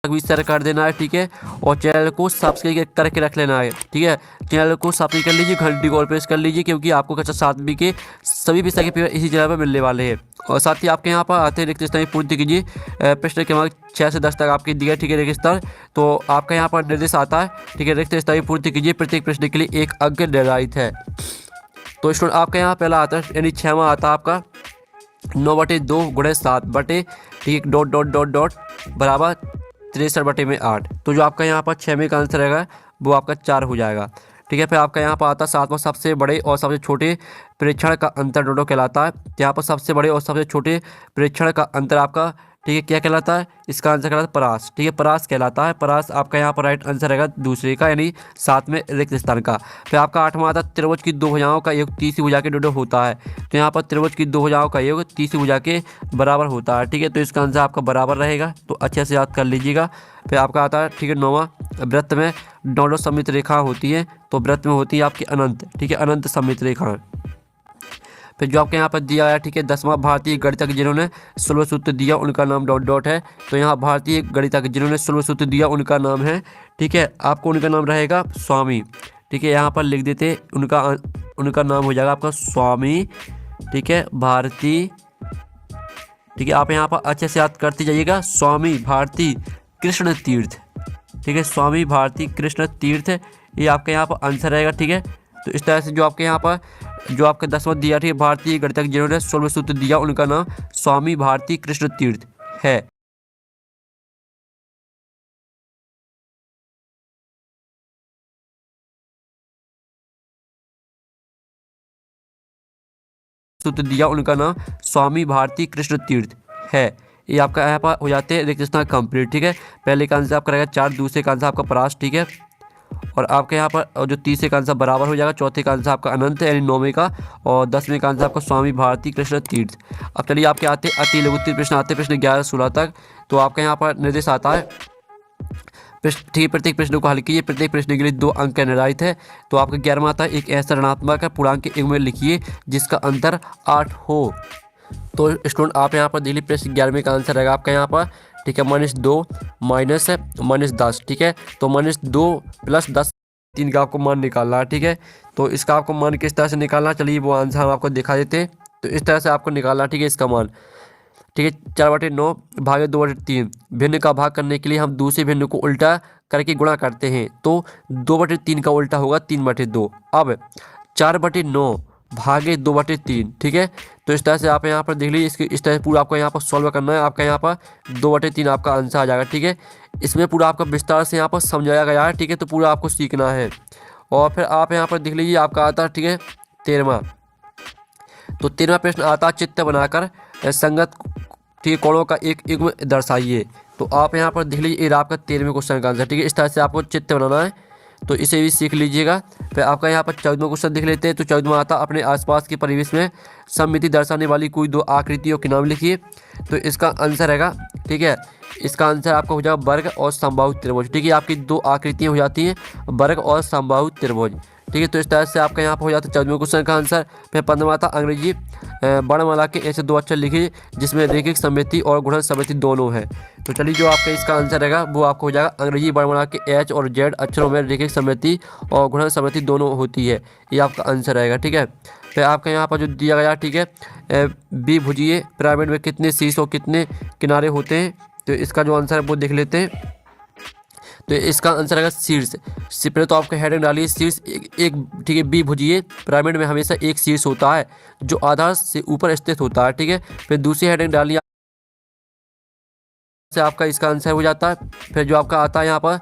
भी शेयर कर देना है, ठीक है। और चैनल को सब्सक्राइब करके रख लेना है, ठीक है। चैनल को सब्सक्राइब कर लीजिए, घंटी को और प्रेस कर लीजिए, क्योंकि आपको कक्षा 7वीं के सभी विषय के पेपर इसी चैनल पर मिलने वाले हैं। और साथ ही आपके यहाँ पर आते हैं रिक्त स्थान पूर्ति कीजिए। प्रश्न क्रमांक 6 से 10 तक आपके दिया, ठीक है, रिक्त स्थान। तो आपका यहाँ पर निर्देश आता है, ठीक है, रिक्त स्थान पूर्ति कीजिए, प्रत्येक प्रश्न के लिए 1 अंक निर्धारित है। तो स्टूडेंट आपका यहाँ पहला आता है, यानी 6वां आता है आपका 9/2 × 7 बटे, ठीक, डॉट डॉट डॉट डॉट बराबर 63/8। तो जो आपका यहाँ पर 6वें का आंसर रहेगा वो आपका 4 हो जाएगा, ठीक है। फिर आपका यहाँ पर आता है 7वां, सबसे बड़े और सबसे छोटे प्रेक्षण का अंतर डोडो कहलाता है। यहाँ पर सबसे बड़े और सबसे छोटे प्रेक्षण का अंतर आपका, ठीक है, क्या कहलाता है? इसका आंसर कहलाता है परास, ठीक है, परास कहलाता है। परास आपका यहाँ पर राइट आंसर रहेगा दूसरे का, यानी 7 में रिक्त स्थान का। फिर आपका 8वां आता है त्रिभुज की 2 भुजाओं का योग 30 भुजा के डोडो होता है। तो यहाँ पर त्रिभुज की 2 भुजाओं का योग 30 भुजा के बराबर होता है, ठीक है। तो इसका आंसर आपका बराबर रहेगा, तो अच्छे से याद कर लीजिएगा। फिर आपका आता है, ठीक है, 9वां, वृत्त में डोडो सममित रेखा होती है। तो वृत्त में होती है आपकी अनंत, ठीक है, अनंत सममित रेखा। फिर जो आपके यहाँ पर दिया है, ठीक है, 10वां, भारतीय गणितज्ञ जिन्होंने सुलभ सूत्र दिया उनका नाम डॉट डॉट है। तो यहाँ भारतीय गणितज्ञ जिन्होंने सुलभ सूत्र दिया उनका नाम है, ठीक है, आपको उनका नाम रहेगा स्वामी, ठीक है, यहाँ पर लिख देते उनका नाम हो जाएगा आपका स्वामी, ठीक है, भारती, ठीक है। आप यहाँ पर अच्छे से याद करते जाइएगा, स्वामी भारती कृष्ण तीर्थ, ठीक है, स्वामी भारती कृष्ण तीर्थ, ये आपके यहाँ पर आंसर रहेगा, ठीक है। तो इस तरह से जो आपके यहाँ पर जो आपके 10वां दिया, ठीक है, भारतीय गणितज्ञ जिन्होंने सुलभ सूत्र दिया उनका नाम स्वामी भारती कृष्ण तीर्थ है। सूत्र दिया उनका नाम स्वामी भारती कृष्ण तीर्थ है। ये आपका यहाँ पर हो जाते हैं रिक्त स्थान कंप्लीट, ठीक है। पहले का आंसर आपका रहेगा 4, दूसरे का आंसर आपका परास, ठीक है। और आपके यहाँ पर जो तीसरे का आंसर बराबर हो जाएगा, चौथे का आंसर आपका अनंत है, यानी 9वें का, और 10वें का आंसर आपका स्वामी भारती कृष्ण तीर्थ। अब चलिए आपके आते अति लघुत्तर प्रश्न आते हैं, प्रश्न 11 से 16 तक। तो आपका यहाँ पर निर्देश आता है, प्रश्न, ठीक है, प्रत्येक प्रश्न को हल कीजिए, प्रत्येक प्रश्न के लिए 2 अंक निर्धारित है। तो आपका 11वां आता है, एक ऐसा ऋणात्मक पूर्णांक एक में लिखिए जिसका अंतर 8 हो। तो स्टूडेंट आप यहाँ पर दिल्ली प्रश्न 11वें का आंसर रहेगा आपका यहाँ पर, ठीक है, -2 -10, ठीक है। तो -2 + 10, 3 का आपको मान निकालना है, ठीक है। तो इसका आपको मान किस तरह से निकालना, चलिए वो आंसर हम आपको दिखा देते हैं। तो इस तरह से आपको निकालना, ठीक है, इसका मान, ठीक है, 4/9 भागे 2/3। भिन्न का भाग करने के लिए हम दूसरे भिन्न को उल्टा करके गुणा करते हैं। तो 2/3 का उल्टा होगा 3/2। अब 4/9 भागे 2/3, ठीक है। तो इस तरह से आप यहाँ पर देख लीजिए, इसके इस तरह से पूरा आपको यहाँ पर सॉल्व करना है। आपका यहाँ पर 2/3 आपका आंसर आ जाएगा, ठीक है। इसमें पूरा आपका विस्तार से यहाँ पर समझाया गया है, ठीक है। तो पूरा आपको सीखना है। और फिर आप यहाँ पर देख लीजिए, आपका आता है, ठीक है, 13वां। तो 13वां प्रश्न आता है, चित्र बनाकर संगत, ठीक है, कोणों का एक युग्म दर्शाइए। तो आप यहाँ पर देख लीजिए, ये आपका 13वें क्वेश्चन का आंसर, ठीक है। इस तरह से आपको चित्र बनाना है, तो इसे भी सीख लीजिएगा। फिर आपका यहाँ पर 14वां क्वेश्चन देख लेते हैं। तो 14वां आता, अपने आसपास के परिवेश में सममिति दर्शाने वाली कोई 2 आकृतियों के नाम लिखिए। तो इसका आंसर रहेगा, ठीक है, इसका आंसर आपका हो जाएगा वर्ग और समबाहु त्रिभुज, ठीक है। आपकी 2 आकृतियाँ हो जाती हैं, वर्ग और समबाहु त्रिभुज, ठीक है। तो इस तरह से आपका यहाँ पर हो जाता है 14वें क्वेश्चन का आंसर। फिर 15वां था, अंग्रेजी वर्णमाला के ऐसे 2 अक्षर लिखिए जिसमें रैखिक सममिति और गुणन सममिति दोनों है। तो चलिए जो आपका इसका आंसर रहेगा वो आपको हो जाएगा, अंग्रेजी वर्णमाला के H और Z अक्षरों में रैखिक सममिति और गुणन सममिति दोनों होती है, ये आपका आंसर रहेगा, ठीक है। फिर आपका यहाँ पर जो दिया गया, ठीक है, द्विभुजीय पिरामिड में कितने शीर्ष और कितने किनारे होते हैं। तो इसका जो आंसर है वो देख लेते हैं। तो इसका आंसर आएगा शीर्ष। पहले तो आपका हेडिंग डालिए शीर्ष एक, ठीक है। द्विभुजीय पिरामिड में हमेशा एक शीर्ष होता है जो आधार से ऊपर स्थित होता है, ठीक है। फिर दूसरी हेडिंग डालिए, से आपका इसका आंसर हो जाता है। फिर जो आपका आता है यहाँ पर,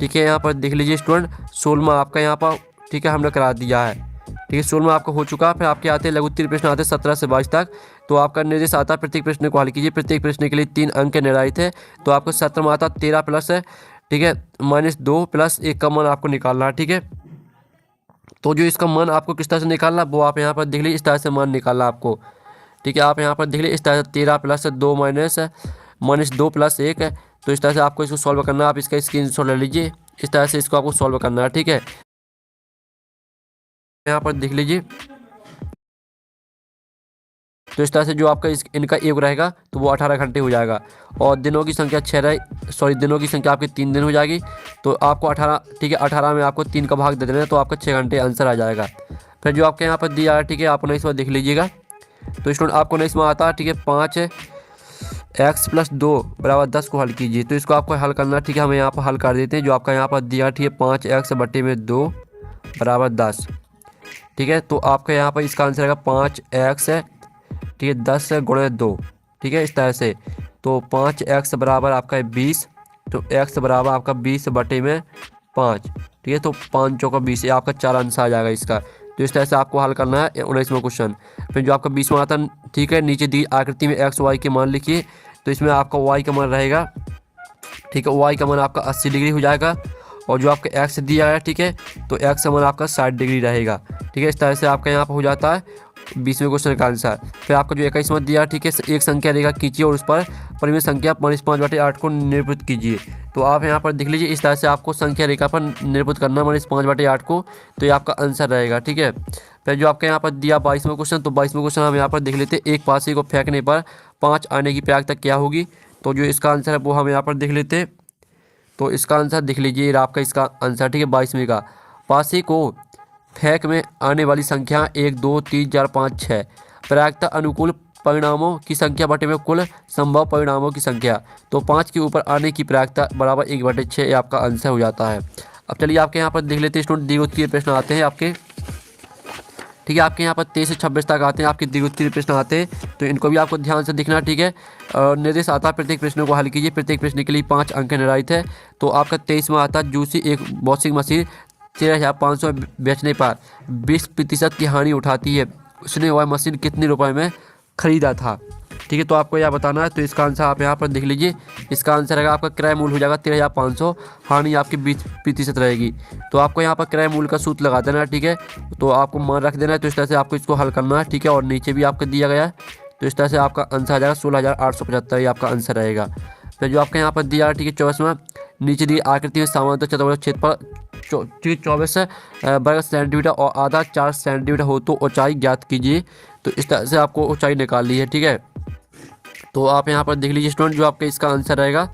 ठीक है, यहाँ पर देख लीजिए स्टूडेंट, 16वां आपका यहाँ पर, ठीक है, हमने करा दिया है, ठीक है, 16वां आपका हो चुका है। फिर आपके आते हैं लघुत्तर प्रश्न आते हैं 17 से 22 तक। तो आपका निर्देश आता है, प्रत्येक प्रश्न को हल कीजिए, प्रत्येक प्रश्न के लिए 3 अंक निर्धारित है। तो आपको 17वां आता है 13 प्लस, ठीक है, -2 + 1 का मान आपको निकालना है, ठीक है। तो जो इसका मान आपको किस तरह से निकालना वो आप यहाँ पर देख लीजिए, इस तरह से मान निकालना आपको, ठीक है। आप यहाँ पर देख लीजिए, इस तरह से 13 + 2 -2 + 1 है। तो इस तरह से आपको इसको सॉल्व करना है। आप इसका स्क्रीनशॉट ले लीजिए, इस तरह से इसको आपको सॉल्व करना है, ठीक है। यहाँ पर देख लीजिए, तो इस तरह से जो आपका इनका योग रहेगा तो वो 18 घंटे हो जाएगा। और दिनों की संख्या दिनों की संख्या आपकी 3 दिन हो जाएगी। तो आपको 18, ठीक है, 18 में आपको 3 का भाग दे देना है तो आपका 6 घंटे आंसर आ जाएगा। फिर जो आपके यहाँ पर दिया है, ठीक है, आप 19वां देख लीजिएगा। तो स्टूडेंट आपको 19वां आता है, ठीक है, 5x + 2 = 10 को हल कीजिए। तो इसको आपको हल करना है, ठीक है, हम यहाँ पर हल कर देते हैं। जो आपका यहाँ पर दिया, ठीक है, 5x/2 = 10, ठीक है। तो आपका यहाँ पर इसका आंसर आएगा 5x, ठीक है, 10 × 2, ठीक है, इस तरह से। तो 5x बराबर आपका 20, तो x बराबर आपका 20/5, ठीक है। तो 5 चौका 20, ये आपका 4 आंसर आ जाएगा इसका। तो इस तरह से आपको हल करना है 19वां क्वेश्चन। फिर जो आपका 20वां आता है, ठीक है, नीचे दी आकृति में x y के मान लिखिए। तो इसमें आपका y का मान रहेगा, ठीक है, y का मान आपका 80 डिग्री हो जाएगा। और जो आपका x दिया है, ठीक है, तो x का मान आपका 60 डिग्री रहेगा, ठीक है। इस तरह से आपका यहाँ पर हो जाता है 20वें क्वेश्चन का आंसर। फिर आपका जो 21वां दिया, ठीक है, एक संख्या रेखा खींचिए और उस पर परिमेय संख्या -5/8 को निरूपित कीजिए। तो आप यहाँ पर देख लीजिए, इस तरह से आपको संख्या रेखा पर निरूपित करना -5/8 को, तो ये आपका आंसर रहेगा, ठीक है। फिर जो आपके यहाँ पर दिया 22वां क्वेश्चन, तो 22वां क्वेश्चन हम यहाँ पर देख लेते हैं। एक पासे को फेंकने पर 5 आने की प्रयागता क्या होगी? तो जो इसका आंसर है वो हम यहाँ पर देख लेते हैं। तो इसका आंसर देख लीजिए, आपका इसका आंसर, ठीक है, 22वें का। पासे को फेंक में आने वाली संख्या 1 2 3 4 5 6, प्रायिकता अनुकूल परिणामों की संख्या बटे में कुल संभव परिणामों की संख्या। तो 5 के ऊपर आने की प्रायिकता बराबर 1/6, ये आपका आंसर हो जाता है। अब चलिए आपके यहाँ पर देख लेते हैं स्टूडेंट, द्विगुत्तीय प्रश्न आते हैं आपके, ठीक है। आपके यहाँ पर 23 से 26 तक आते हैं आपके द्विगुत्तीय प्रश्न आते हैं, तो इनको भी आपको ध्यान से देखना, ठीक है। निर्देश आता है प्रत्येक प्रश्न को हल कीजिए। प्रत्येक प्रश्न के लिए 5 अंक निर्धारित है। तो आपका 23वां आता है, जूसी एक वॉशिंग मशीन 13,500 बेचने पर 20% की हानि उठाती है, उसने वह मशीन कितने रुपए में खरीदा था, ठीक है। तो आपको यह बताना है। तो इसका आंसर आप यहाँ पर देख लीजिए, इसका आंसर रहेगा आपका क्रय मूल्य हो जाएगा 13,500, हानि आपकी 20% रहेगी। तो आपको यहाँ पर क्रय मूल्य का सूत्र लगा देना है, ठीक है। तो आपको मान रख देना है। तो इस तरह से आपको इसको हल करना है, ठीक है। और नीचे भी आपको दिया गया है, तो इस तरह से आपका आंसर आ जाएगा 16,875, ये आपका आंसर रहेगा। फिर जो आपके यहाँ पर दिया है, ठीक है, 24वां, नीचे दी आकृति में समांतर चतुर्भुज क्षेत्रफल 24 वर्ग सेंटीमीटर और आधा 4 सेंटीमीटर हो तो ऊंचाई ज्ञात कीजिए। तो इस तरह से आपको ऊंचाई निकालनी है, ठीक है। तो आप यहाँ पर देख लीजिए स्टूडेंट, जो आपका इसका आंसर रहेगा,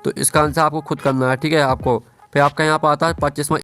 तो इसका आंसर आपको खुद करना है, ठीक है आपको। फिर आपका यहाँ पर आता है 25वां